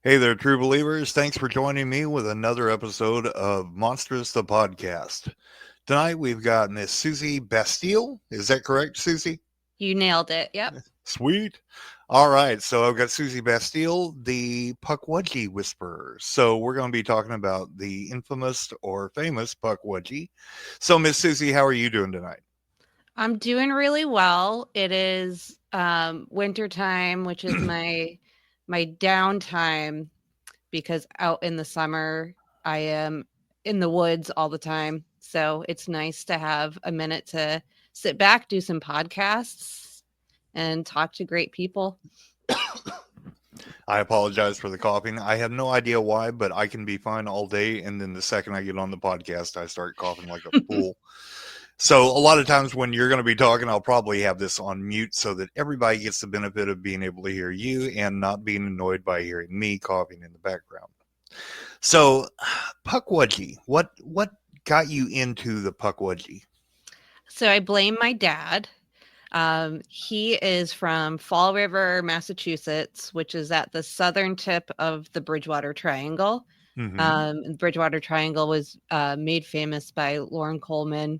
Hey there, true believers. Thanks for joining me with another episode of Monstrous the podcast. Tonight we've got Miss Susy Bastille. Is that correct, Susie? You nailed it. Yep. Sweet. All right, so I've got Susy Bastille, the Pukwudgie Whisperer. So we're going to be talking about the infamous or famous Pukwudgie. So, Miss Susie, how are you doing tonight? I'm doing really well. It is winter time, which is my downtime because out in the summer I am in the woods all the time. So it's nice to have a minute to sit back, do some podcasts and talk to great people. I apologize for the coughing. I have no idea why, but I can be fine all day. And then the second I get on the podcast, I start coughing like a fool. So a lot of times when you're going to be talking, I'll probably have this on mute so that everybody gets the benefit of being able to hear you and not being annoyed by hearing me coughing in the background. So, Pukwudgie, what got you into the Pukwudgie? So I blame my dad. He is from Fall River, Massachusetts, which is at the southern tip of the Bridgewater Triangle. The Bridgewater Triangle was made famous by Lauren Coleman,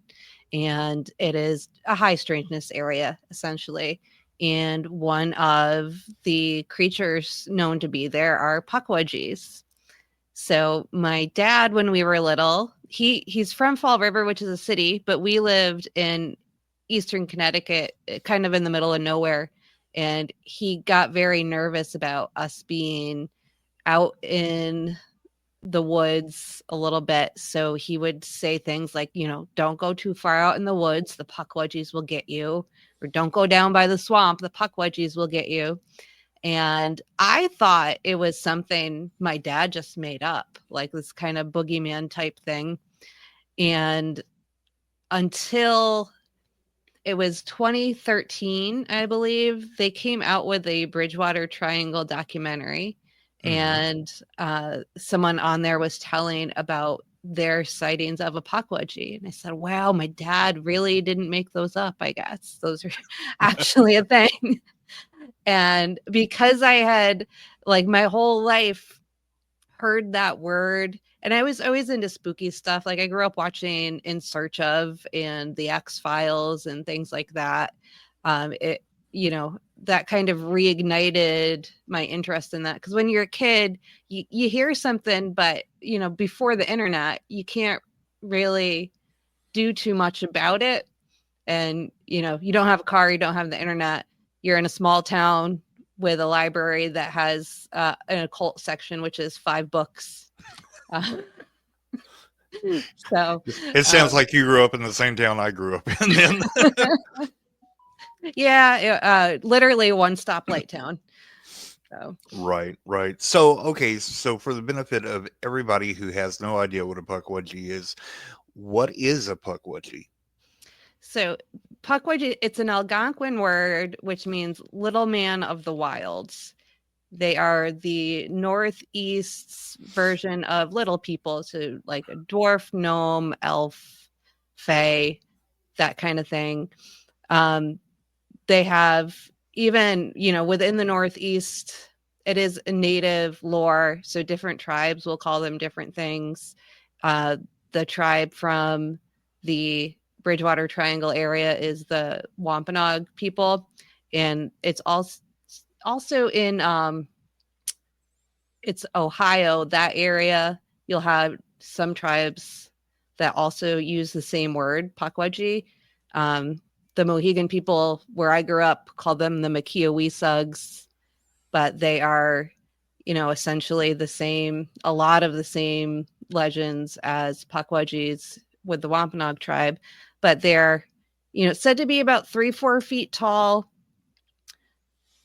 and it is a high strangeness area, essentially. And one of the creatures known to be there are Pukwudgies. So my dad, when we were little, he's from Fall River, which is a city, but we lived in Eastern Connecticut, kind of in the middle of nowhere. And he got very nervous about us being out in the woods a little bit. So he would say things like, don't go too far out in the woods. The Pukwudgies will get you. Or don't go down by the swamp. The Pukwudgies will get you. And I thought it was something my dad just made up, like this kind of boogeyman type thing. And until it was 2013, I believe, they came out with a Bridgewater Triangle documentary. And someone on there was telling about their sightings of a Pukwudgie. And I said, wow, my dad really didn't make those up, I guess. Those are actually a thing. And because I had, like, my whole life heard that word, and I was always into spooky stuff. Like, I grew up watching In Search Of and The X-Files and things like that. That kind of reignited my interest in that. Because when you're a kid, you hear something, but, before the internet, you can't really do too much about it. And, you don't have a car, you don't have the internet. You're in a small town with a library that has an occult section, which is 5 books. So it sounds like you grew up in the same town I grew up in then. Yeah, literally one stoplight town. So. Right. So, okay, so for the benefit of everybody who has no idea what a Pukwudgie is, what is a Pukwudgie? So Pukwudgie, it's an Algonquin word, which means little man of the wilds. They are the Northeast's version of little people, so like a dwarf, gnome, elf, fae, that kind of thing. They have, even, within the Northeast, it is a native lore, so different tribes will call them different things. The tribe from the Bridgewater Triangle area is the Wampanoag people, and it's also in it's Ohio, that area. You'll have some tribes that also use the same word, Pukwudgie. The Mohegan people where I grew up call them the Makiawesugs, but they are, essentially the same, a lot of the same legends as Pukwudgies with the Wampanoag tribe, but they're, said to be about 3-4 feet tall.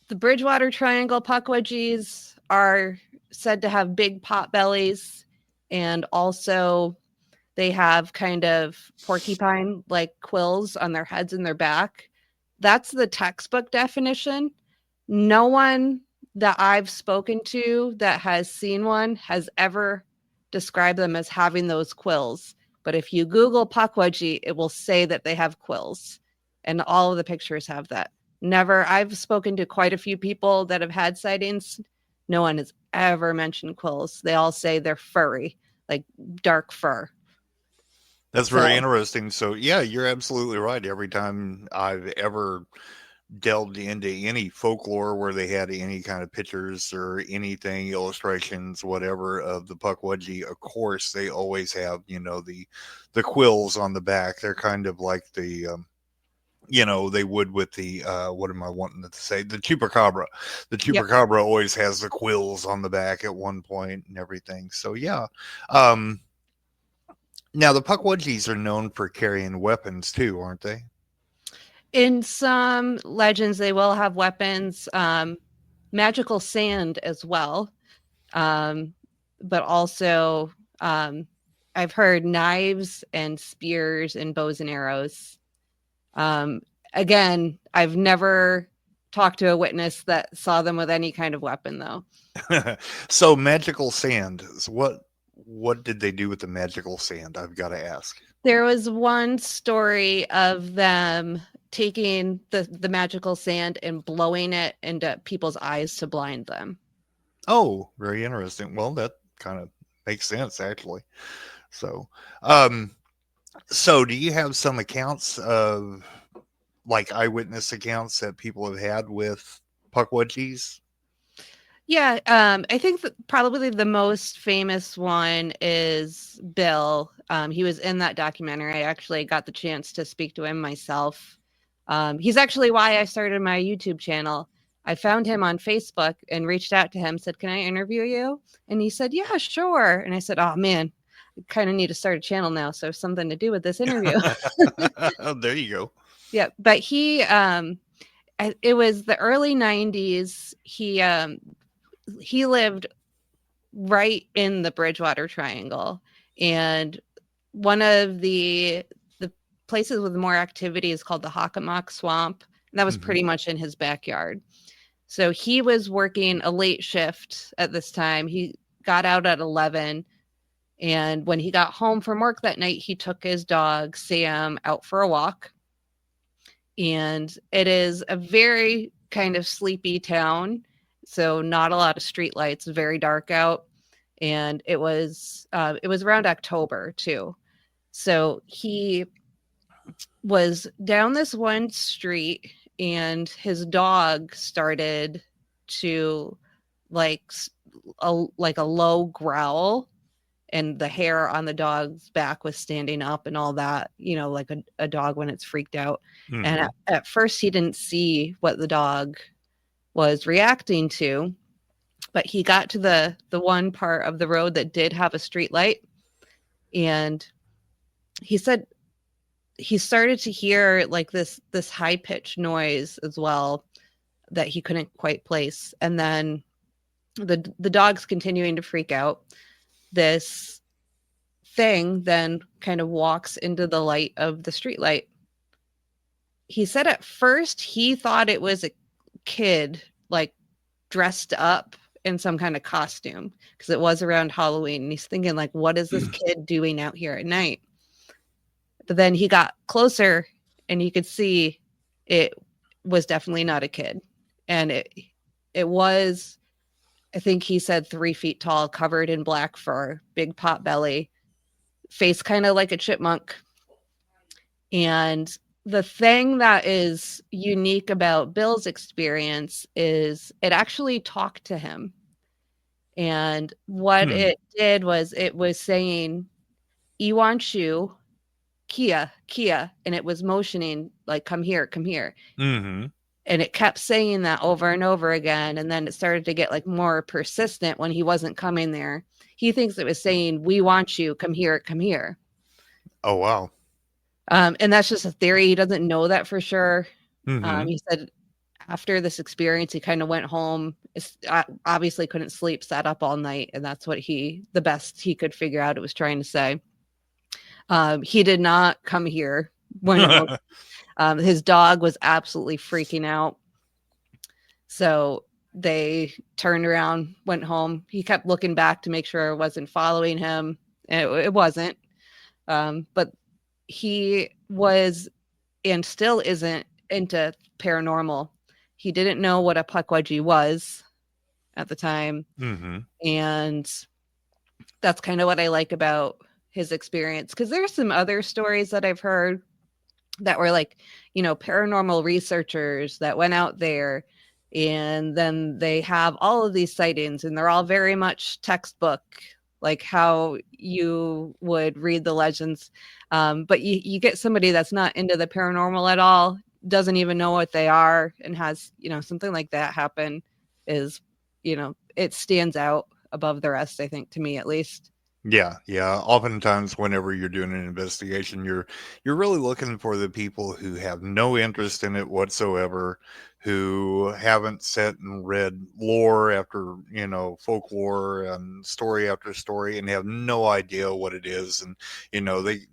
The Bridgewater Triangle Pukwudgies are said to have big pot bellies, and also they have kind of porcupine like quills on their heads and their back. That's the textbook definition. No one that I've spoken to that has seen one has ever described them as having those quills. But if you Google Pukwudgie, it will say that they have quills, and all of the pictures have that. Never. I've spoken to quite a few people that have had sightings. no one has ever mentioned quills. They all say they're furry, like dark fur. That's very interesting. So, yeah, you're absolutely right. Every time I've ever delved into any folklore where they had any kind of pictures or anything, illustrations, whatever of the Pukwudgie, of course, they always have, the quills on the back. They're kind of like they would with the, what am I wanting to say? The chupacabra. The chupacabra always has the quills on the back at one point and everything. So, yeah. Now, the Pukwudgies are known for carrying weapons too, aren't they? In some legends, they will have weapons, magical sand as well. But also, I've heard knives and spears and bows and arrows. Again, I've never talked to a witness that saw them with any kind of weapon, though. So, magical sand. What did they do with the magical sand? I've got to ask. There was one story of them taking the magical sand and blowing it into people's eyes to blind them. Oh, very interesting. Well, that kind of makes sense, actually. So, so do you have some accounts of, like, eyewitness accounts that people have had with Pukwudgies? Yeah, I think probably the most famous one is Bill. He was in that documentary. I actually got the chance to speak to him myself. He's actually why I started my YouTube channel. I found him on Facebook and reached out to him, said, "Can I interview you?" And he said, "Yeah, sure." And I said, "Oh, man, I kind of need to start a channel now, so something to do with this interview." There you go. Yeah, but it was the early 90s. He lived right in the Bridgewater Triangle, and one of the places with more activity is called the Hockomock Swamp, and that was pretty much in his backyard. So he was working a late shift at this time. He got out at 11, and when he got home from work that night, he took his dog Sam out for a walk. And it is a very kind of sleepy town, so not a lot of street lights, very dark out. And it was around October too. So he was down this one street, and his dog started to like a low growl, and the hair on the dog's back was standing up and all that, like a dog when it's freaked out. And at first he didn't see what the dog was reacting to, but he got to the one part of the road that did have a street light, and he said he started to hear like this high-pitched noise as well that he couldn't quite place. And then the dog's continuing to freak out. This thing then kind of walks into the light of the street light. He said at first he thought it was a kid, like dressed up in some kind of costume, because it was around Halloween, and he's thinking, like, what is this kid doing out here at night? But then he got closer, and you could see it was definitely not a kid. And it was, I think he said 3 feet tall, covered in black fur, big pot belly, face kind of like a chipmunk. And the thing that is unique about Bill's experience is it actually talked to him. And what it did was it was saying, "Iwanshu, Kia, Kia," and it was motioning like, "Come here, come here." And it kept saying that over and over again. And then it started to get like more persistent when he wasn't coming there. He thinks it was saying, "We want you, come here, come here." Oh, wow. And that's just a theory. He doesn't know that for sure. He said after this experience, he kind of went home, obviously couldn't sleep, sat up all night. And that's what the best he could figure out it was trying to say. He did not come here when his dog was absolutely freaking out. So they turned around, went home. He kept looking back to make sure it wasn't following him. And it wasn't. But he was and still isn't into paranormal. He didn't know what a Pukwudgie was. at the time. Mm-hmm. And that's kind of what I like about his experience. Because there's some other stories that I've heard that were like, paranormal researchers that went out there, and then they have all of these sightings, and they're all very much textbook, like how you would read the legends. But you get somebody that's not into the paranormal at all, doesn't even know what they are, and has, something like that happen is, it stands out above the rest, I think, to me at least. Yeah. Oftentimes, whenever you're doing an investigation, you're really looking for the people who have no interest in it whatsoever, who haven't sat and read lore after folklore and story after story, and have no idea what it is. And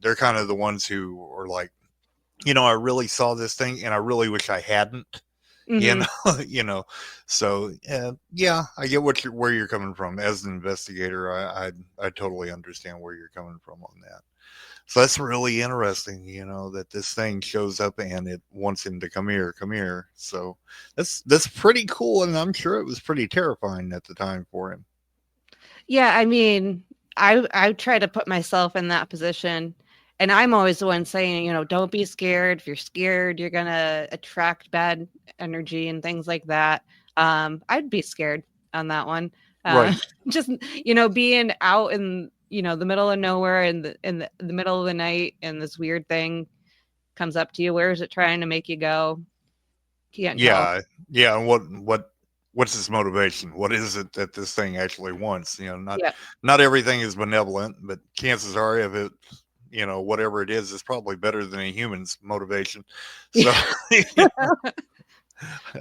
they're kind of the ones who are like, I really saw this thing, and I really wish I hadn't. Mm-hmm. So yeah, I get where you're coming from as an investigator. I totally understand where you're coming from on that. So that's really interesting, that this thing shows up and it wants him to come here. So that's pretty cool, and I'm sure it was pretty terrifying at the time for him. Yeah, I mean, I try to put myself in that position, and I'm always the one saying, don't be scared. If you're scared, you're gonna attract bad energy and things like that. I'd be scared on that one. Right. Just being out in the middle of nowhere, in the middle of the night, and this weird thing comes up to you. Where is it trying to make you go? Can't tell. Yeah. And what's its motivation? What is it that this thing actually wants? Yeah. Not everything is benevolent, but chances are, if it, whatever it is probably better than a human's motivation. So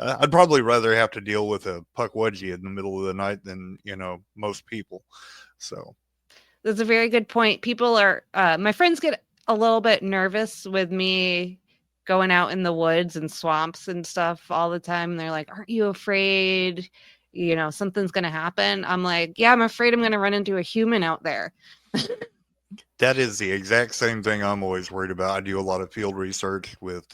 I'd probably rather have to deal with a Pukwudgie in the middle of the night than most people. So that's a very good point. People are my friends get a little bit nervous with me going out in the woods and swamps and stuff all the time. They're like, aren't you afraid, something's going to happen? I'm like, yeah, I'm afraid I'm going to run into a human out there. that is the exact same thing I'm always worried about. I do a lot of field research with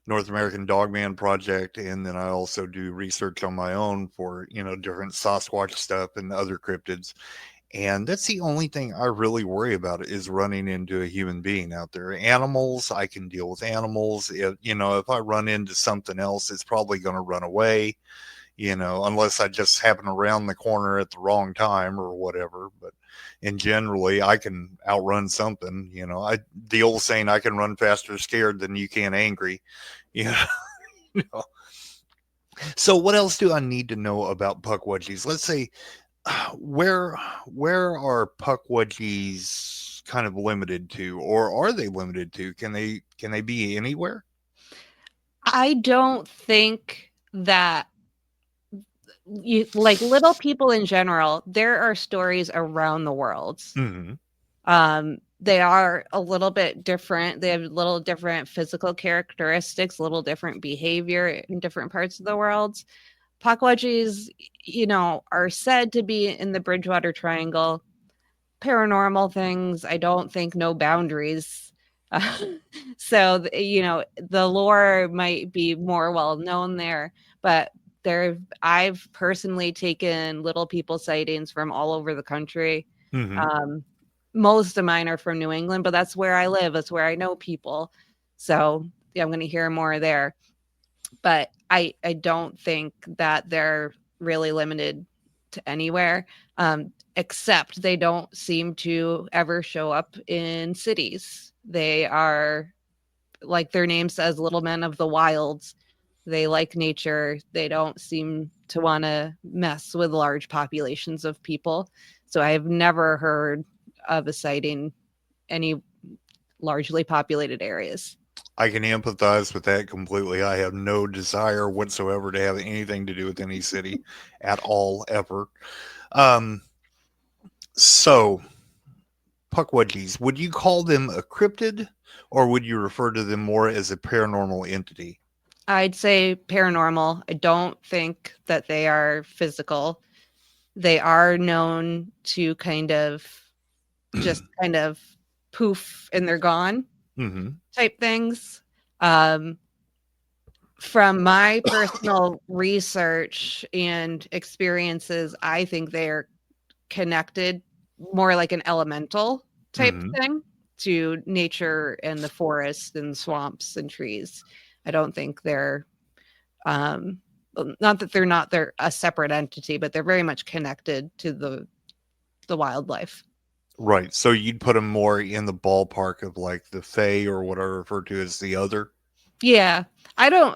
North American Dogman Project, and then I also do research on my own for different Sasquatch stuff and other cryptids. And that's the only thing I really worry about is running into a human being out there. Animals, I can deal with animals. If I run into something else, it's probably going to run away, unless I just happen around the corner at the wrong time or whatever. But generally, I can outrun something. The old saying, I can run faster scared than you can angry. you know. So what else do I need to know about Pukwudgies? Let's say, where are Pukwudgies kind of limited to, or are they limited to? Can they be anywhere? I don't think that like little people in general, there are stories around the world. Mm-hmm. They are a little bit different. They have little different physical characteristics, little different behavior in different parts of the world. Pukwudgies, are said to be in the Bridgewater Triangle. Paranormal things, I don't think, no boundaries. So, the lore might be more well known there, but I've personally taken little people sightings from all over the country. Mm-hmm. Most of mine are from New England, but that's where I live. That's where I know people. So yeah, I'm going to hear more there. But I don't think that they're really limited to anywhere, except they don't seem to ever show up in cities. They are, like their name says, little men of the wilds. They like nature. They don't seem to want to mess with large populations of people. So I have never heard of a sighting any largely populated areas. I can empathize with that completely. I have no desire whatsoever to have anything to do with any city at all, ever. So, Pukwudgies, would you call them a cryptid, or would you refer to them more as a paranormal entity? I'd say paranormal. I don't think that they are physical. They are known to kind of poof and they're gone Mm-hmm. type things. Um, From my personal research and experiences, I think they're connected more like an elemental type thing to nature and the forest and swamps and trees. I don't think they're not that they're a separate entity, but they're very much connected to the wildlife. Right. So you'd put them more in the ballpark of like the Fae or what I refer to as the other. Yeah.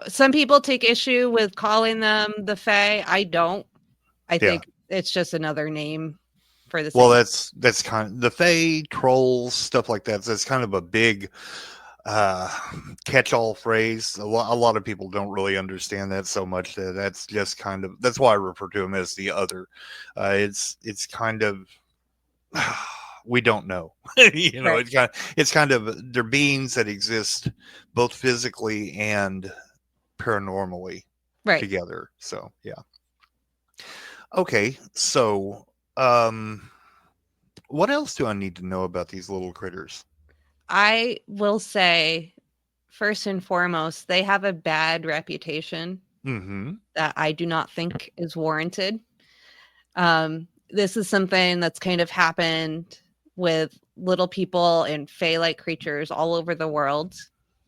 Some people take issue with calling them the Fae. I don't. I Yeah. think it's just another name for the Well, same. that's kind of the Fae, trolls, stuff like that. That's kind of a big catch-all phrase. A lot of people don't really understand that so much. That's just kind of, that's why I refer to them as the other. It's kind of we don't know. Right. It's kind of they're beings that exist both physically and paranormally Right. together. So yeah. Okay, so what else do I need to know about these little critters? I will say, first and foremost, they have a bad reputation that I do not think is warranted. This is something that's kind of happened with little people and fae-like creatures all over the world.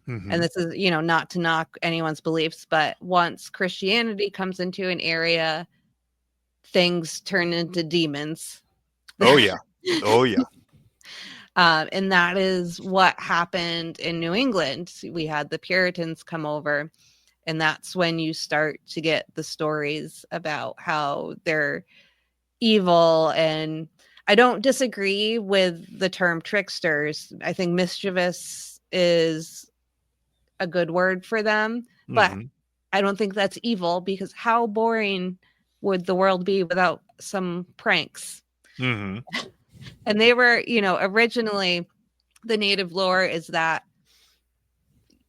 And this is, not to knock anyone's beliefs, but once Christianity comes into an area, things turn into demons. Oh yeah. Oh yeah. And that is what happened in New England. We had the Puritans come over, and that's when you start to get the stories about how they're evil. And I don't disagree with the term tricksters. I think mischievous is a good word for them, but I don't think that's evil, because how boring would the world be without some pranks? And they were, originally the native lore is that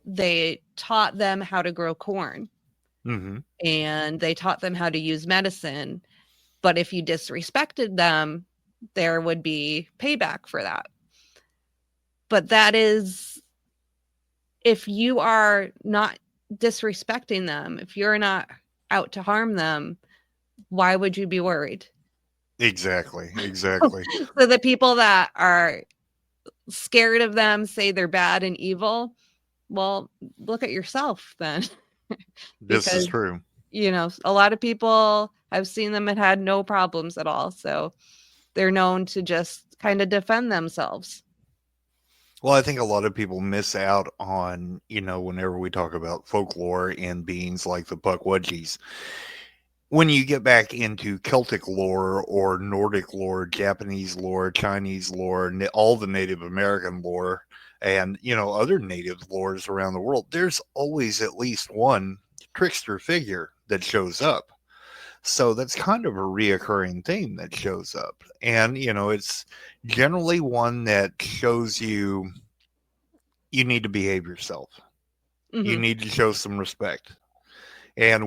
they taught them how to grow corn and they taught them how to use medicine. But if you disrespected them, there would be payback for that. But that is, if you are not disrespecting them, if you're not out to harm them, why would you be worried? Exactly. So the people that are scared of them say they're bad and evil. Well, look at yourself then. This is Because, true. a lot of people have seen them and had no problems at all. So they're known to just kind of defend themselves. Well, I think a lot of people miss out on, whenever we talk about folklore and beings like the Pukwudgies. When you get back into Celtic lore or Nordic lore, Japanese lore, Chinese lore, all the Native American lore, and, other native lores around the world, there's always at least one trickster figure that shows up. So that's kind of a reoccurring theme that shows up. And, it's generally one that shows you need to behave yourself. You need to show some respect. And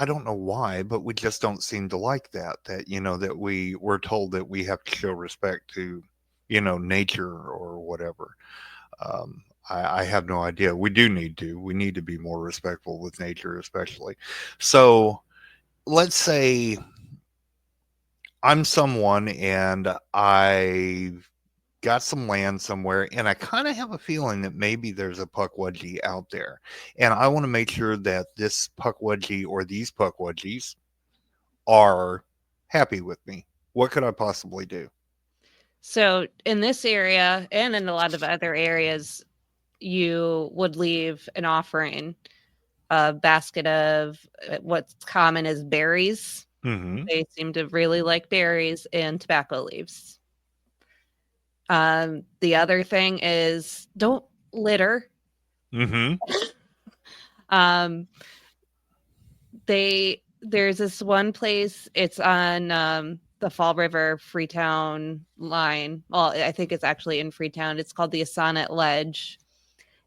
I don't know why, but we just don't seem to like that, that we're told that we have to show respect to, nature or whatever. I have no idea. We need to be more respectful with nature, especially. So let's say I'm someone and I've got some land somewhere, and I kind of have a feeling that maybe there's a Pukwudgie out there, and I want to make sure that this Pukwudgie or these Pukwudgies are happy with me. What could I possibly do? So in this area and in a lot of other areas, you would leave an offering, a basket of what's common as berries. They seem to really like berries, and tobacco leaves. The other thing is, don't litter. There's this one place, it's on the Fall River Freetown line. Well, I think it's actually in Freetown. It's called the Assonet Ledge,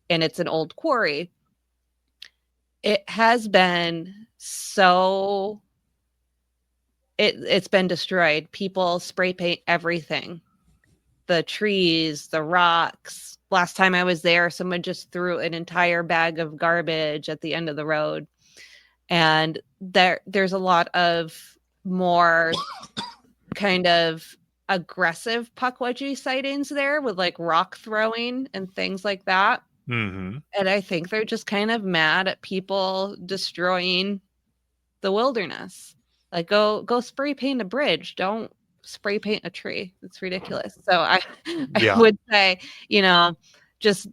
and it's an old quarry. It has been it's been destroyed. People spray paint everything. The trees, the rocks, last time I was there, someone just threw an entire bag of garbage at the end of the road. And there's a lot of more kind of aggressive Pukwudgie sightings there with like rock throwing and things like that. Mm-hmm. And I think they're just kind of mad at people destroying the wilderness. Like go spray paint a bridge. Don't spray paint a tree. It's ridiculous. So I would say, just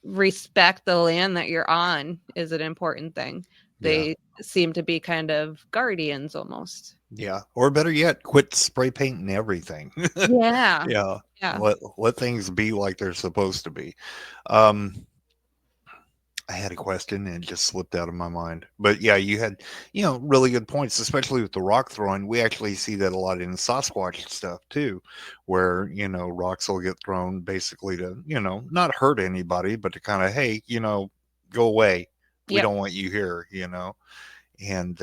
respect the land that you're on is an important thing. They seem to be kind of guardians almost. Yeah. Or better yet, quit spray painting everything. Yeah. Yeah. Let things be like they're supposed to be. I had a question and it just slipped out of my mind. But yeah, you had, really good points, especially with the rock throwing. We actually see that a lot in Sasquatch stuff too, where, rocks will get thrown basically to, not hurt anybody, but to kind of, hey, go away. We don't want you here, And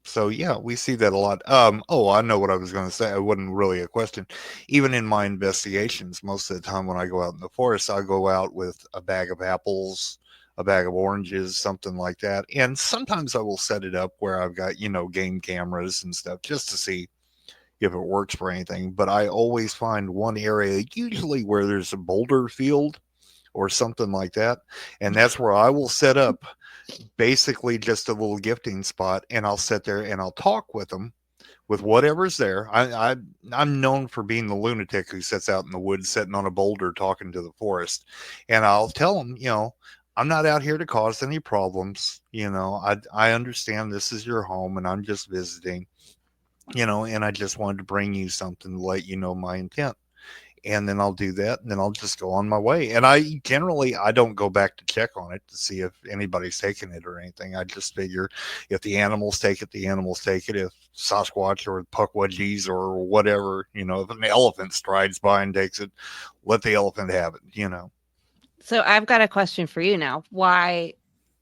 so, yeah, we see that a lot. I know what I was going to say. It wasn't really a question. Even in my investigations, most of the time when I go out in the forest, I go out with a bag of apples, a bag of oranges, something like that. And sometimes I will set it up where I've got, game cameras and stuff just to see if it works for anything. But I always find one area, usually where there's a boulder field or something like that. And that's where I will set up basically just a little gifting spot, and I'll sit there and I'll talk with them with whatever's there. I'm known for being the lunatic who sits out in the woods sitting on a boulder talking to the forest, and I'll tell them, I'm not out here to cause any problems. I understand this is your home and I'm just visiting, and I just wanted to bring you something to let you know my intent. And then I'll do that, and then I'll just go on my way. And I don't go back to check on it to see if anybody's taking it or anything. I just figure if the animals take it, the animals take it. If Sasquatch or Pukwudgies or whatever, if an elephant strides by and takes it, let the elephant have it, So I've got a question for you now. Why?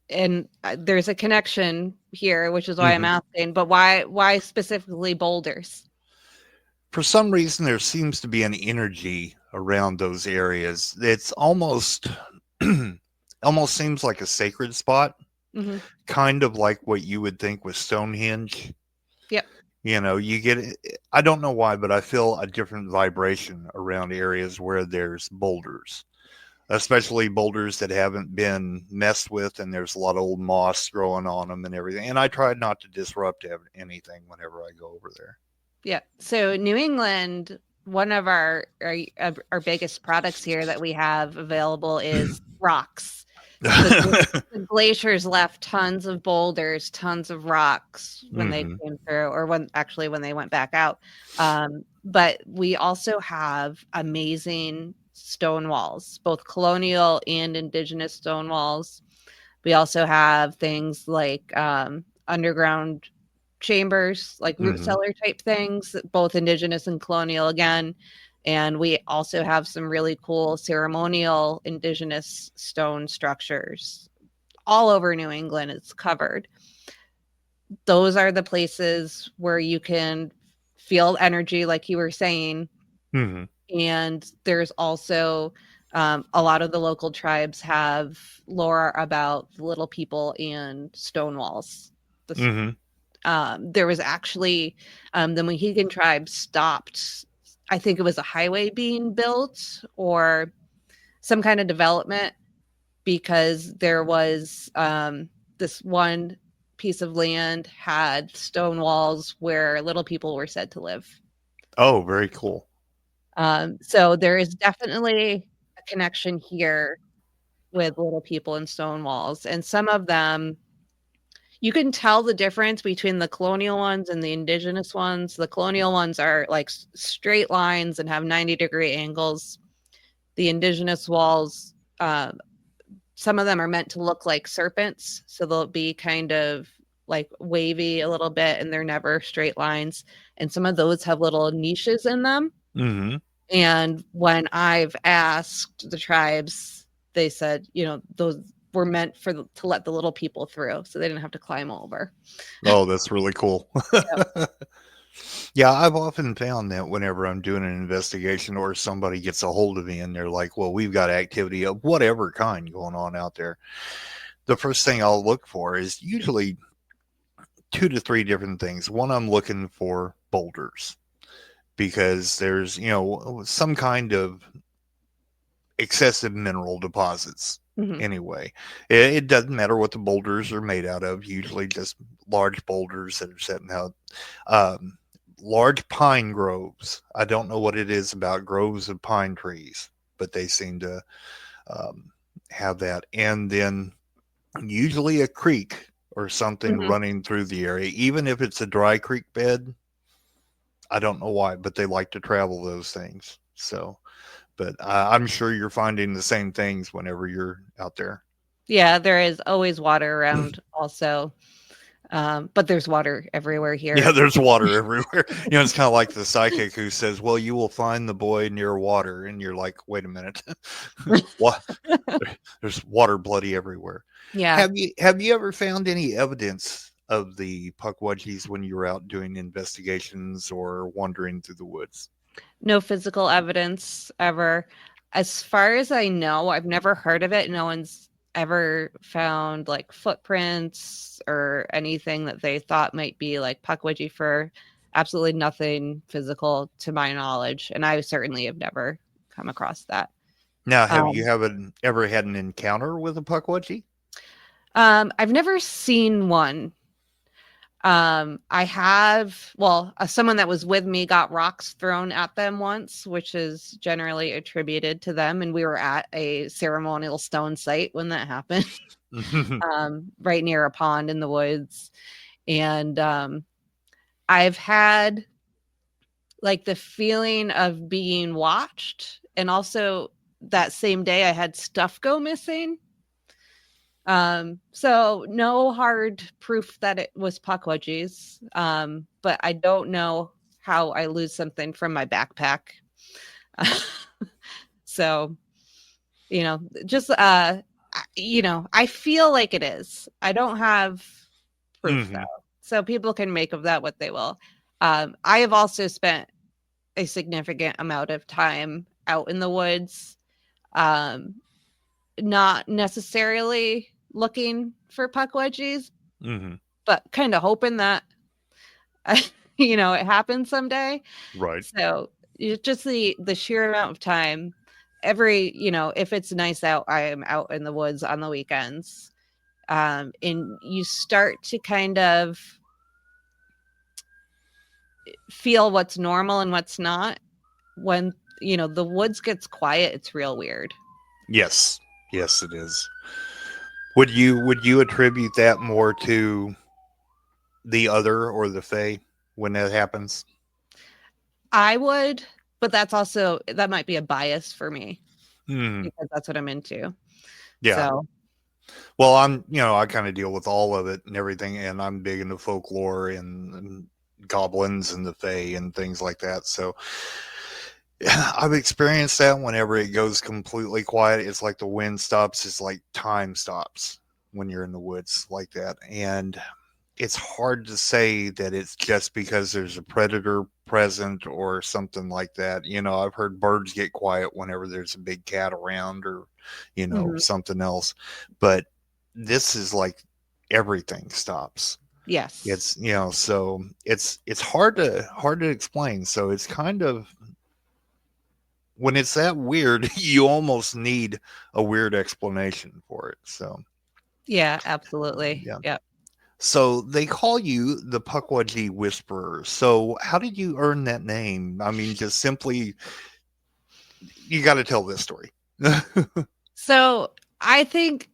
And there's a connection here, which is why I'm asking, but why specifically boulders? For some reason, there seems to be an energy around those areas. It's almost seems like a sacred spot, kind of like what you would think with Stonehenge. Yep. You get, I don't know why, but I feel a different vibration around areas where there's boulders, especially boulders that haven't been messed with, and there's a lot of old moss growing on them and everything. And I try not to disrupt anything whenever I go over there. Yeah. So New England, one of our biggest products here that we have available is rocks. The glaciers left tons of boulders, tons of rocks when they came through, or when they went back out. But we also have amazing stone walls, both colonial and indigenous stone walls. We also have things like underground chambers, like root cellar type things, both indigenous and colonial again. And we also have some really cool ceremonial indigenous stone structures all over New England. It's covered. Those are the places where you can feel energy, like you were saying. And there's also a lot of the local tribes have lore about the little people and stone walls. There was actually the Mohegan tribe stopped, I think it was a highway being built or some kind of development, because there was this one piece of land had stone walls where little people were said to live. Oh, very cool. So there is definitely a connection here with little people and stone walls, and some of them, you can tell the difference between the colonial ones and the indigenous ones. The colonial ones are like straight lines and have 90-degree angles. The indigenous walls, some of them are meant to look like serpents. So they'll be kind of like wavy a little bit, and they're never straight lines. And some of those have little niches in them. And when I've asked the tribes, they said, those were meant to let the little people through, so they didn't have to climb over. Oh, that's really cool. Yeah, I've often found that whenever I'm doing an investigation or somebody gets a hold of me and they're like, well, we've got activity of whatever kind going on out there, the first thing I'll look for is usually two to three different things. One, I'm looking for boulders because there's, some kind of excessive mineral deposits. Mhm. Anyway, it doesn't matter what the boulders are made out of, usually just large boulders that are setting out. Um, Large pine groves. I don't know what it is about groves of pine trees, but they seem to um, have that. And then usually a creek or something Mhm. running through the area, even if it's a dry creek bed. I don't know why, but they like to travel those things. So, but I'm sure you're finding the same things whenever you're out there. Yeah, there is always water around also. But there's water everywhere Yeah, here. there's water everywhere. It's kind of like the psychic who says, "Well, you will find the boy near water," and you're like, "Wait a minute, what? There's water bloody everywhere." Yeah. Have you ever found any evidence of the Pukwudgies when you were out doing investigations or wandering through the woods? No physical evidence ever. As far as I know, I've never heard of it. No one's ever found like footprints or anything that they thought might be like Pukwudgie fur. Absolutely nothing physical to my knowledge. And I certainly have never come across that. Now, have you Um, haven't ever had an encounter with a Pukwudgie? I've never seen one. I have, well, someone that was with me got rocks thrown at them once, which is generally attributed to them. And we were at a ceremonial stone site when that happened, right near a pond in the woods. And I've had like the feeling of being watched. And also that same day, I had stuff go missing. So no hard proof that it was Pukwudgies. But I don't know how I lose something from my backpack. So, just I feel like it is. I don't have proof Hmm. though. So people can make of that what they will. I have also spent a significant amount of time out in the woods. Um, Not necessarily looking for Pukwudgies, Hmm. but kind of hoping that it happens someday. Right. So just the sheer amount of time if it's nice out, I am out in the woods on the weekends. And you start to kind of feel what's normal and what's not when the woods gets quiet. It's real weird. Yes. Yes, it is. Would you attribute that more to the other or the Fae when that happens? I would, but that might be a bias for me Hmm. because that's what I'm into. Yeah. So Well, I kind of deal with all of it and everything, and I'm big into folklore and goblins and the Fae and things like that. So I've experienced that whenever it goes completely quiet. It's like the wind stops. It's like time stops when you're in the woods like that. And it's hard to say that it's just because there's a predator present or something like that. I've heard birds get quiet whenever there's a big cat around or, mhm. something else. But this is like everything stops. Yes. So it's hard to explain. So it's kind of when it's that weird, you almost need a weird explanation for it. So Yeah, absolutely. yeah. Yep. So they call you the Pukwudgie Whisperer. So how did you earn that name? I mean, just simply, you got to tell this story. So I think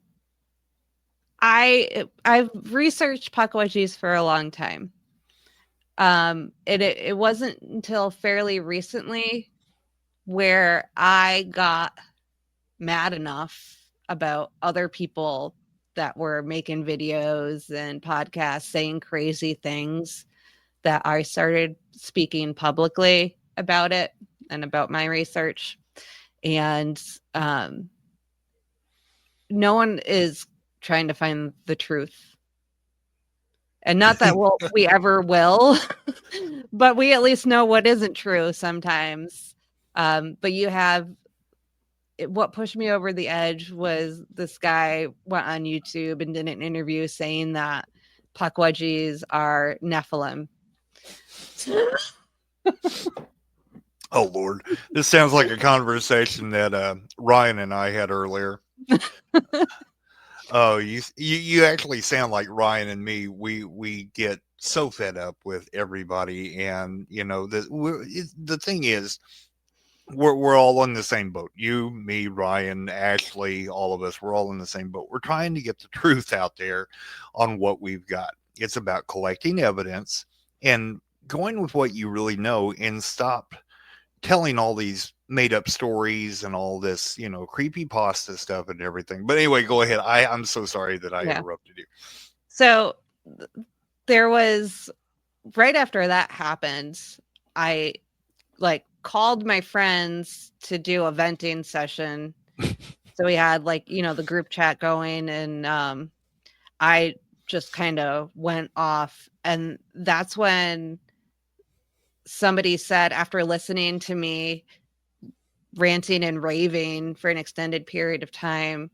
I've researched Pukwudgies for a long time. It wasn't until fairly recently where I got mad enough about other people that were making videos and podcasts saying crazy things that I started speaking publicly about it and about my research. And no one is trying to find the truth. And not that we ever will, but we at least know what isn't true sometimes. But you have what pushed me over the edge was this guy went on YouTube and did an interview saying that Pukwudgies are Nephilim. Oh Lord, this sounds like a conversation that Ryan and I had earlier. Oh, you actually sound like Ryan and me. We get so fed up with everybody, and the thing is, we're all in the same boat. You, me, Ryan, Ashley, all of us, we're all in the same boat. We're trying to get the truth out there on what we've got. It's about collecting evidence and going with what you really know, and stop telling all these made up stories and all this, creepypasta stuff and everything. But anyway, go ahead. I'm so sorry that I interrupted you. So there was, right after that happened, I called my friends to do a venting session. So we had the group chat going, and I just kind of went off. And that's when somebody said, after listening to me ranting and raving for an extended period of time,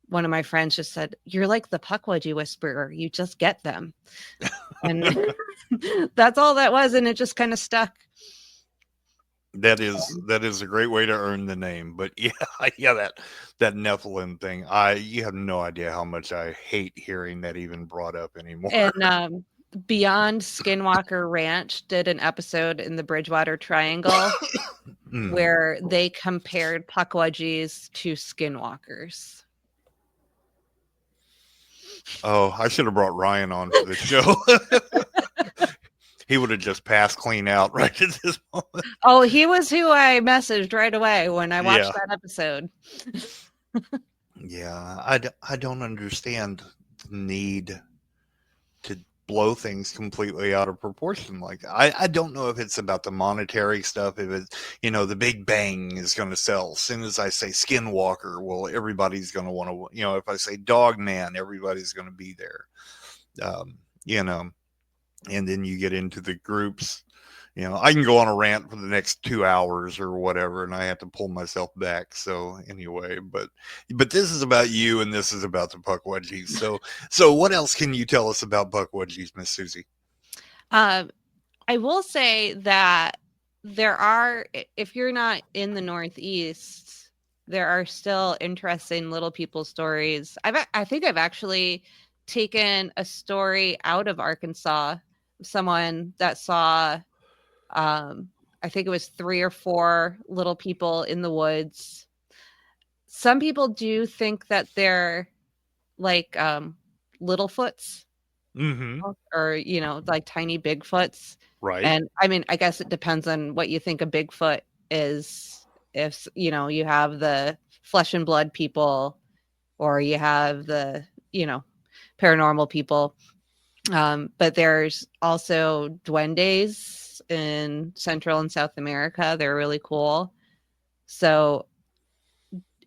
one of my friends just said, "You're like the Pukwudgie Whisperer. You just get them." And that's all that was. And it just kind of stuck. That is a great way to earn the name. But yeah, that Nephilim thing. You have no idea how much I hate hearing that even brought up anymore. And Beyond Skinwalker Ranch did an episode in the Bridgewater Triangle where they compared Pukwudgies to skinwalkers. Oh, I should have brought Ryan on for the show. He would have just passed clean out right at this moment. Oh, he was who I messaged right away when I watched that episode. Yeah, I don't understand the need to blow things completely out of proportion like that. I don't know if it's about the monetary stuff, if it's, the Big Bang is going to sell. As soon as I say Skinwalker, well, everybody's going to want to, if I say Dog Man, everybody's going to be there. And then you get into the groups. I can go on a rant for the next 2 hours or whatever, and I have to pull myself back. So anyway, but this is about you, and this is about the Pukwudgies. So what else can you tell us about Pukwudgies, Miss Susie? I will say that there are, if you're not in the Northeast, there are still interesting little people stories. I think I've actually taken a story out of Arkansas. Someone that saw, I think it was 3 or 4 little people in the woods. Some people do think that they're like Littlefoots, or like tiny Bigfoots, right? And I mean, I guess it depends on what you think a Bigfoot is. If you have the flesh and blood people, or you have the paranormal people. But there's also duendes in Central and South America. They're really cool. So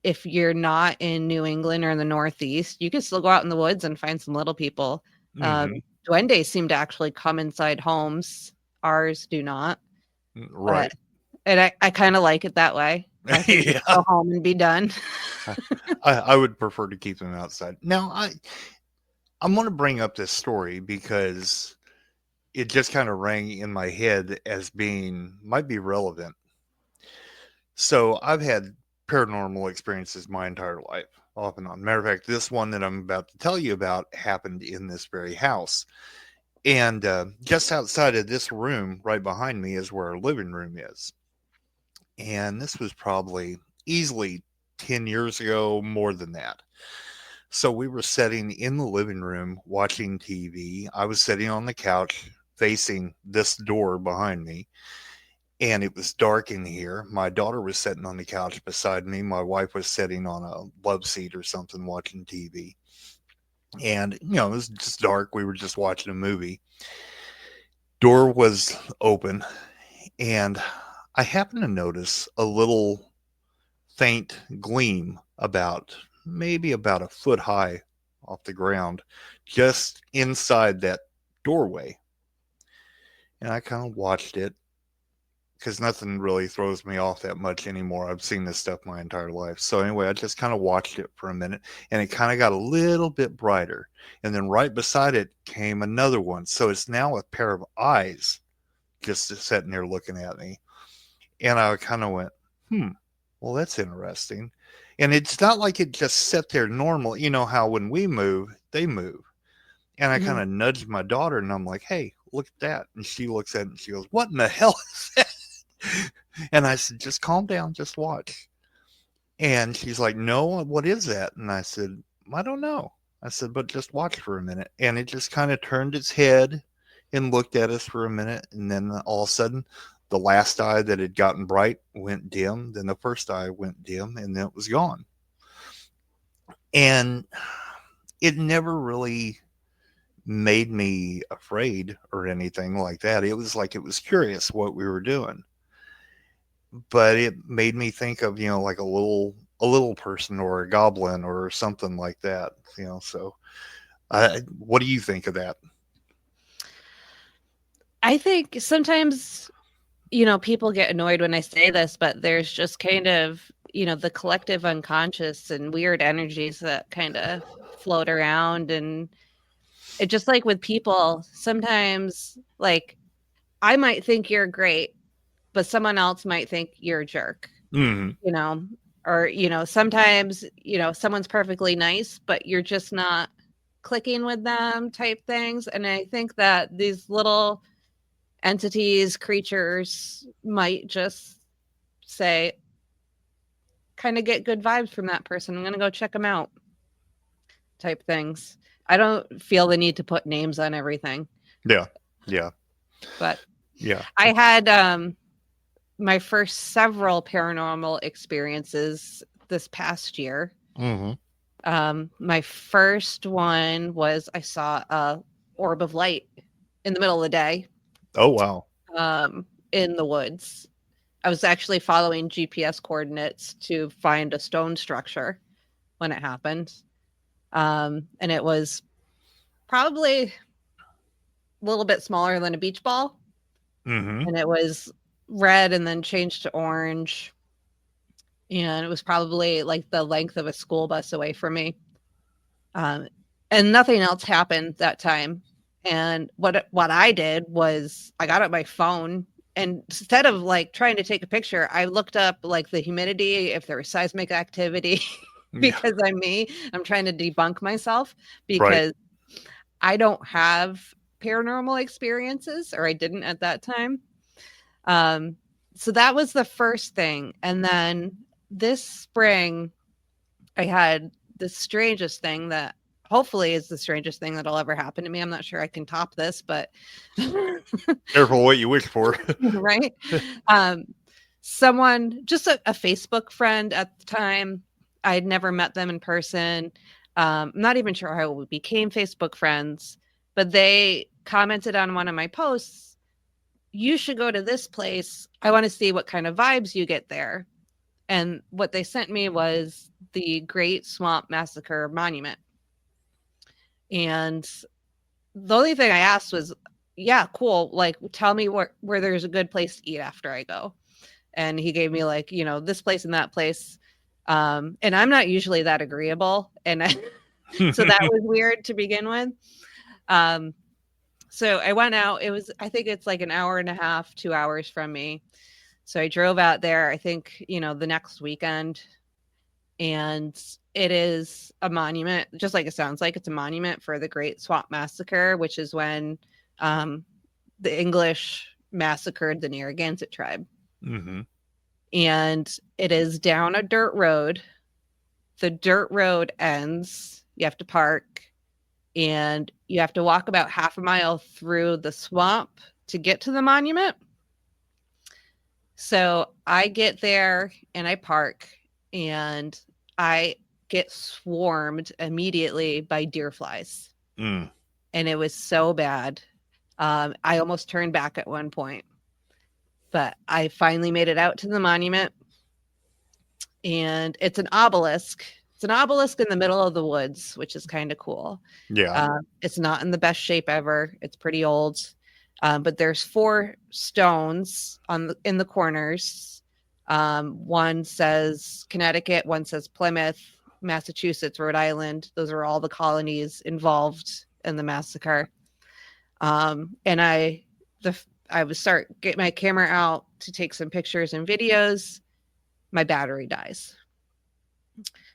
if you're not in New England or in the Northeast, you can still go out in the woods and find some little people. Duendes seem to actually come inside homes. Ours do not. Right. And I kind of like it that way. I think go home and be done. I would prefer to keep them outside. Now, I'm going to bring up this story because it just kind of rang in my head as might be relevant. So I've had paranormal experiences my entire life, off and on. Matter of fact, this one that I'm about to tell you about happened in this very house. And just outside of this room, right behind me, is where our living room is. And this was probably easily 10 years ago, more than that. So we were sitting in the living room watching TV. I was sitting on the couch facing this door behind me, and it was dark in here. My daughter was sitting on the couch beside me. My wife was sitting on a love seat or something watching TV. And, it was just dark. We were just watching a movie. Door was open, and I happened to notice a little faint gleam maybe about a foot high off the ground, just inside that doorway. And I kind of watched it because nothing really throws me off that much anymore. I've seen this stuff my entire life. So anyway, I just kind of watched it for a minute, and it kind of got a little bit brighter. And then right beside it came another one. So it's now a pair of eyes just sitting there looking at me. And I kind of went, well, that's interesting. And it's not like it just sat there normal. You know how when we move, they move. And I kind of nudged my daughter, and I'm like, hey, look at that. And she looks at it, and she goes, what in the hell is that? And I said, just calm down, just watch. And she's like, no, what is that? And I said, I don't know. I said, but just watch for a minute. And it just kind of turned its head and looked at us for a minute. And then all of a sudden, the last eye that had gotten bright went dim. Then the first eye went dim, and then it was gone. And it never really made me afraid or anything like that. It was like it was curious what we were doing. But it made me think of, like a little person or a goblin or something like that, so what do you think of that? I think sometimes, people get annoyed when I say this, but there's just kind of, the collective unconscious and weird energies that kind of float around. And it just like with people, sometimes like I might think you're great, but someone else might think you're a jerk, or, sometimes, someone's perfectly nice, but you're just not clicking with them type things. And I think that these little entities, creatures might just say, kind of get good vibes from that person. I'm going to go check them out type things. I don't feel the need to put names on everything. Yeah. But yeah, I had, my first several paranormal experiences this past year. My first one was I saw a orb of light in the middle of the day. Oh, wow. In the woods. I was actually following GPS coordinates to find a stone structure when it happened. And it was probably a little bit smaller than a beach ball. And it was red and then changed to orange, and it was probably like the length of a school bus away from me, and nothing else happened that time. And what I did was I got out my phone, and instead of like trying to take a picture, I looked up like the humidity, if there was seismic activity. Because I'm trying to debunk myself, because I don't have paranormal experiences, or I didn't at that time. So that was the first thing. And then this spring, I had the strangest thing that hopefully is the strangest thing that'll ever happen to me. I'm not sure I can top this, but careful what you wish for. Right. Someone, just a Facebook friend at the time, I'd never met them in person. I'm not even sure how we became Facebook friends, but they commented on one of my posts, you should go to this place. I want to see what kind of vibes you get there. And what they sent me was the Great Swamp Massacre Monument. And the only thing I asked was, yeah, cool. Like, tell me where there's a good place to eat after I go. And he gave me like, this place and that place. And I'm not usually that agreeable. And so that was weird to begin with. So I went out. I think it's like an hour and a half, 2 hours from me. So I drove out there, I think, the next weekend. And it is a monument, just like it sounds like. It's a monument for the Great Swamp Massacre, which is when the English massacred the Narragansett tribe. And it is down a dirt road. The dirt road ends. You have to park. And you have to walk about half a mile through the swamp to get to the monument. So I get there and I park, and I get swarmed immediately by deer flies. And it was so bad. I almost turned back at one point, but I finally made it out to the monument. And it's an obelisk. it's an obelisk in the middle of the woods, which is kind of cool. Yeah. It's not in the best shape ever. It's pretty old. But there's 4 stones in the corners. One says Connecticut, one says Plymouth, Massachusetts, Rhode Island. Those are all the colonies involved in the massacre. And I would get my camera out to take some pictures and videos. My battery dies.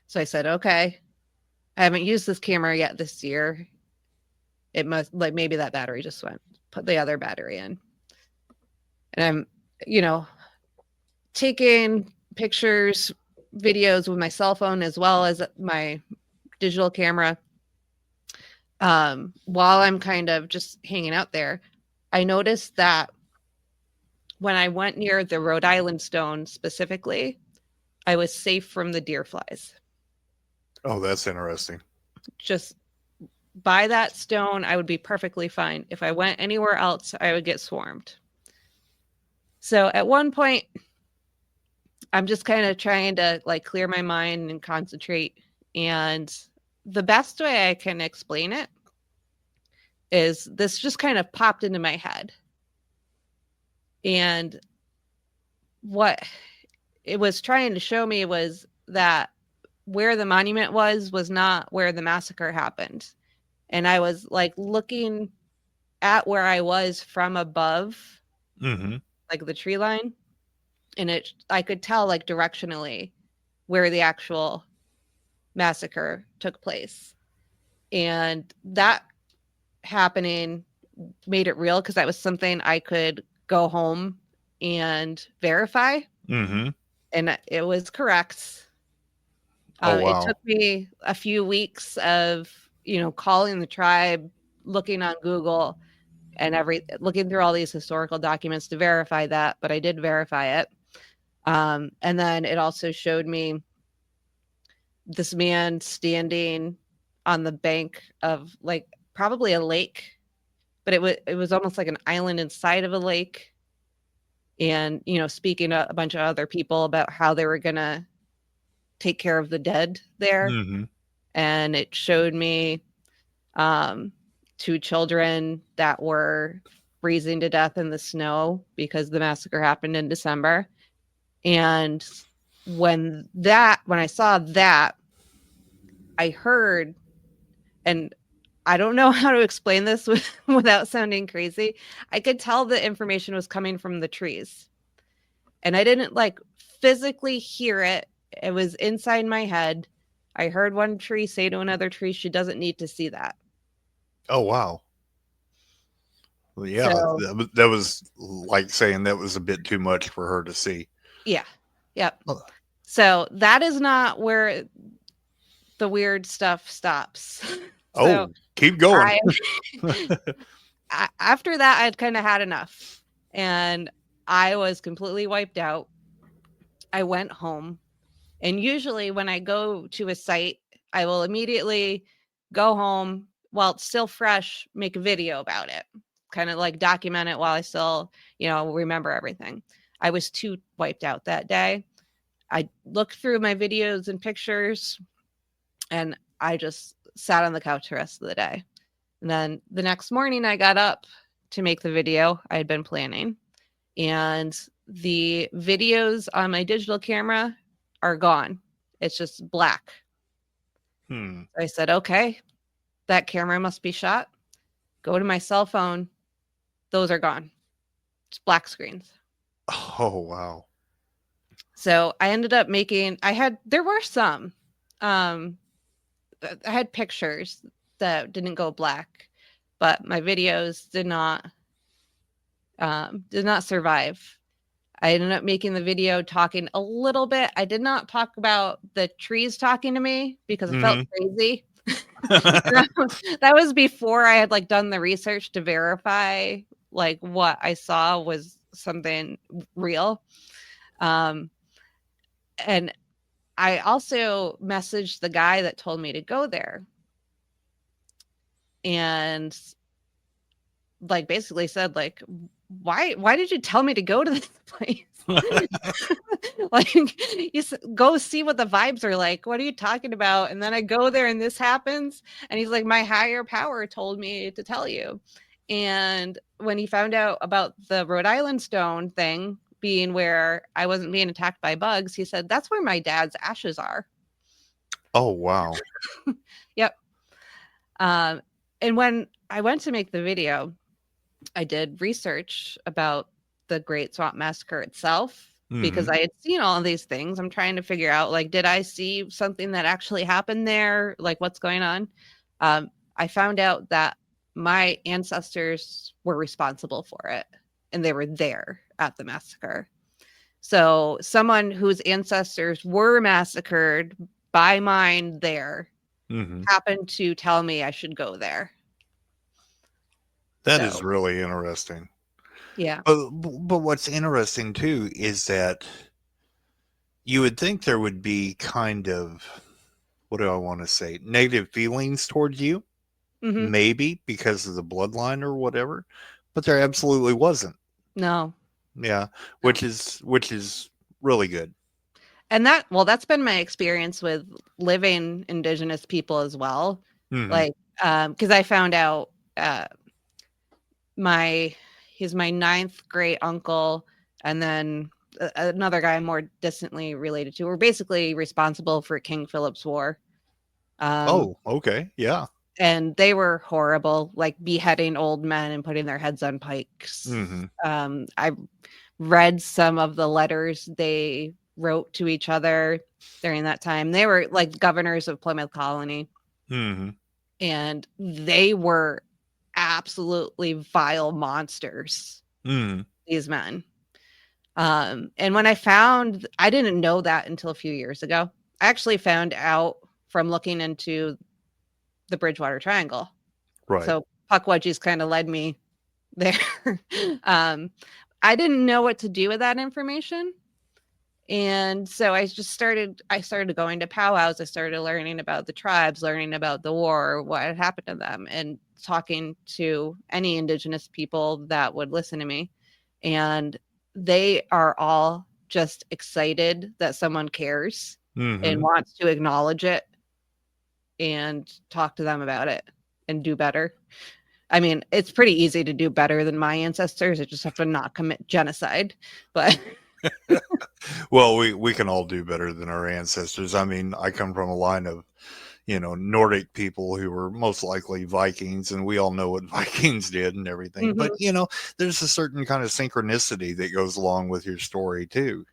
So I said, okay, I haven't used this camera yet this year. It must, like, maybe that battery just went. Put the other battery in. And I'm, taking pictures, videos with my cell phone as well as my digital camera. While I'm kind of just hanging out there, I noticed that when I went near the Rhode Island stone specifically, I was safe from the deer flies. Oh, that's interesting. Just by that stone, I would be perfectly fine. If I went anywhere else, I would get swarmed. So at one point, I'm just kind of trying to like clear my mind and concentrate. And the best way I can explain it is this just kind of popped into my head. And what it was trying to show me was that where the monument was not where the massacre happened. And I was like looking at where I was from above, like the tree line. And I could tell like directionally where the actual massacre took place. And that happening made it real because that was something I could go home and verify. And it was correct. Oh, wow. It took me a few weeks of, calling the tribe, looking on Google and looking through all these historical documents to verify that, but I did verify it. And then it also showed me this man standing on the bank of like probably a lake, but it was almost like an island inside of a lake. And, speaking to a bunch of other people about how they were going to take care of the dead there. And it showed me 2 children that were freezing to death in the snow because the massacre happened in December. And when I saw that, I heard, and I don't know how to explain this without sounding crazy. I could tell the information was coming from the trees. And I didn't like physically hear it. It was inside my head. I heard one tree say to another tree, she doesn't need to see that. Oh, wow. Well, yeah, So, that was like saying that was a bit too much for her to see. Yeah. Yep. So that is not where the weird stuff stops. So keep going. After that, I'd kind of had enough. And I was completely wiped out. I went home. And usually when I go to a site, I will immediately go home while it's still fresh, make a video about it, kind of like document it while I still, remember everything. I was too wiped out that day. I looked through my videos and pictures and I just sat on the couch the rest of the day. And then the next morning I got up to make the video I had been planning. And the videos on my digital camera are gone. It's just black. I said, okay, that camera must be shot. Go to my cell phone. Those are gone. It's black screens. Oh, wow. So I ended up there were some, I had pictures that didn't go black, but my videos did not survive. I ended up making the video talking a little bit. I did not talk about the trees talking to me because it felt crazy. That was before I had like done the research to verify like what I saw was something real. And I also messaged the guy that told me to go there and like basically said like, why did you tell me to go to this place? Like, go see what the vibes are like. What are you talking about? And then I go there and this happens. And he's like, my higher power told me to tell you. And when he found out about the Rhode Island stone thing being where I wasn't being attacked by bugs, he said, that's where my dad's ashes are. Oh, wow. Yep. And when I went to make the video, I did research about the Great Swamp Massacre itself because I had seen all of these things. I'm trying to figure out, like, did I see something that actually happened there? Like, what's going on? I found out that my ancestors were responsible for it, and they were there at the massacre. So someone whose ancestors were massacred by mine there happened to tell me I should go there. That is really interesting. Yeah. But what's interesting too is that you would think there would be kind of, what do I want to say, negative feelings towards you, maybe because of the bloodline or whatever, but there absolutely wasn't. No. Yeah, which is really good. And that's been my experience with living Indigenous people as well. Like, because I found out he's my 9th great uncle, and then another guy I'm more distantly related to. We're basically responsible for King Philip's War. Oh, okay, yeah. And they were horrible, like beheading old men and putting their heads on pikes. I read some of the letters they wrote to each other during that time. They were like governors of Plymouth Colony. And they were absolutely vile monsters, these men. And when I didn't know that until a few years ago. I actually found out from looking into the Bridgewater Triangle. Right. So Pukwudgies kind of led me there. I didn't know what to do with that information. And so I started going to powwows. I started learning about the tribes, learning about the war, what had happened to them, and talking to any Indigenous people that would listen to me. And they are all just excited that someone cares and wants to acknowledge it and talk to them about it and do better. I mean, it's pretty easy to do better than my ancestors. I just have to not commit genocide. But well, we can all do better than our ancestors. I mean, I come from a line of, Nordic people who were most likely Vikings, and we all know what Vikings did and everything. But, there's a certain kind of synchronicity that goes along with your story too,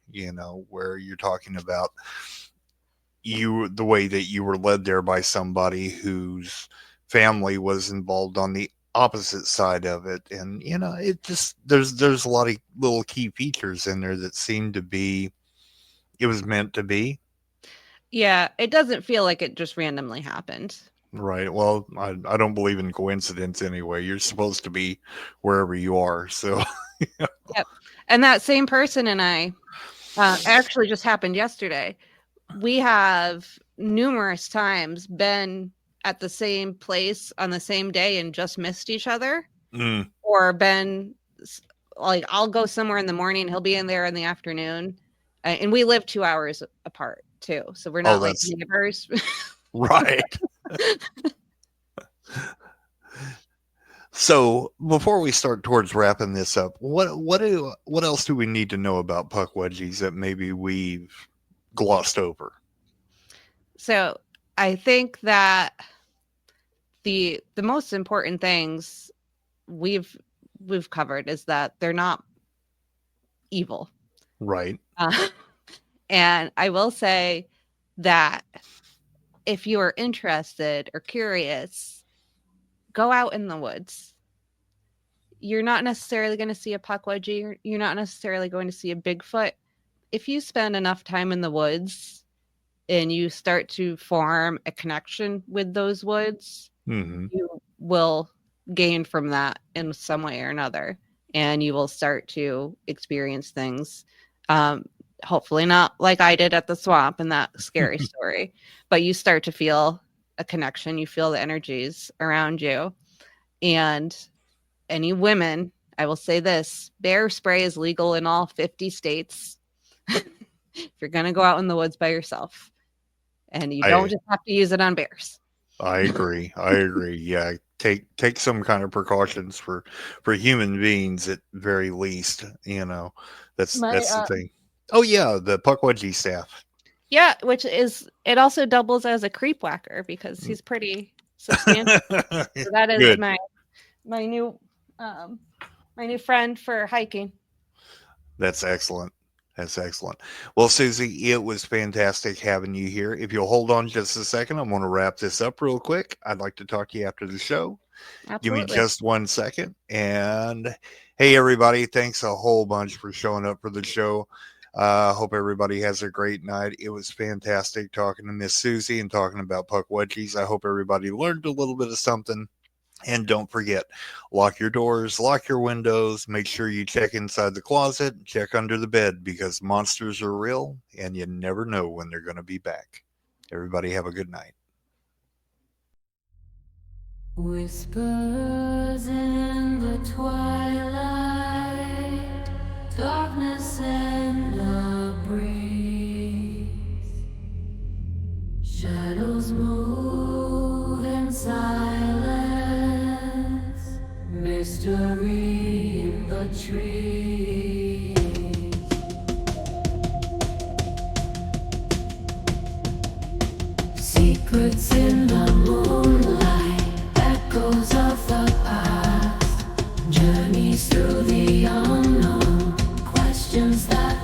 where you're talking about the way that you were led there by somebody whose family was involved on the opposite side of it. And, it just, there's a lot of little key features in there that seem to be, it was meant to be. Yeah, it doesn't feel like it just randomly happened. Right. Well, I don't believe in coincidence anyway. You're supposed to be wherever you are. So, Yep. And that same person and I, actually just happened yesterday. We have numerous times been at the same place on the same day and just missed each other, or been like, I'll go somewhere in the morning, he'll be in there in the afternoon, and we live 2 hours apart too, so we're not like neighbors. Right. So before we start towards wrapping this up, what else do we need to know about Pukwudgies that maybe we've glossed over? So I think that the most important things we've covered is that they're not evil. Right. And I will say that if you are interested or curious, go out in the woods. You're not necessarily going to see a Pukwudgie. You're not necessarily going to see a Bigfoot. If you spend enough time in the woods and you start to form a connection with those woods, you will gain from that in some way or another. And you will start to experience things. Hopefully not like I did at the swamp in that scary story, but you start to feel a connection. You feel the energies around you. And any women I will say this: bear spray is legal in all 50 states. If you're going to go out in the woods by yourself, and you don't just have to use it on bears. I agree. Yeah, take some kind of precautions for human beings at very least. That's the thing. Oh yeah, the Pukwudgie staff. Yeah, it also doubles as a creep whacker because he's pretty substantial. So that is good. my new friend for hiking. That's excellent. Well, Susy, it was fantastic having you here. If you'll hold on just a second, I'm going to wrap this up real quick. I'd like to talk to you after the show. Absolutely. Give me just 1 second. And hey, everybody, thanks a whole bunch for showing up for the show. Hope everybody has a great night. It was fantastic talking to Miss Susy and talking about Pukwudgies. I hope everybody learned a little bit of something. And don't forget, lock your doors, lock your windows, make sure you check inside the closet, check under the bed, because monsters are real and you never know when they're going to be back. Everybody have a good night. Whispers in the twilight, darkness and a breeze, shadows move in silence. Mystery in the trees. Secrets in the moonlight, echoes of the past, journeys through the unknown, questions that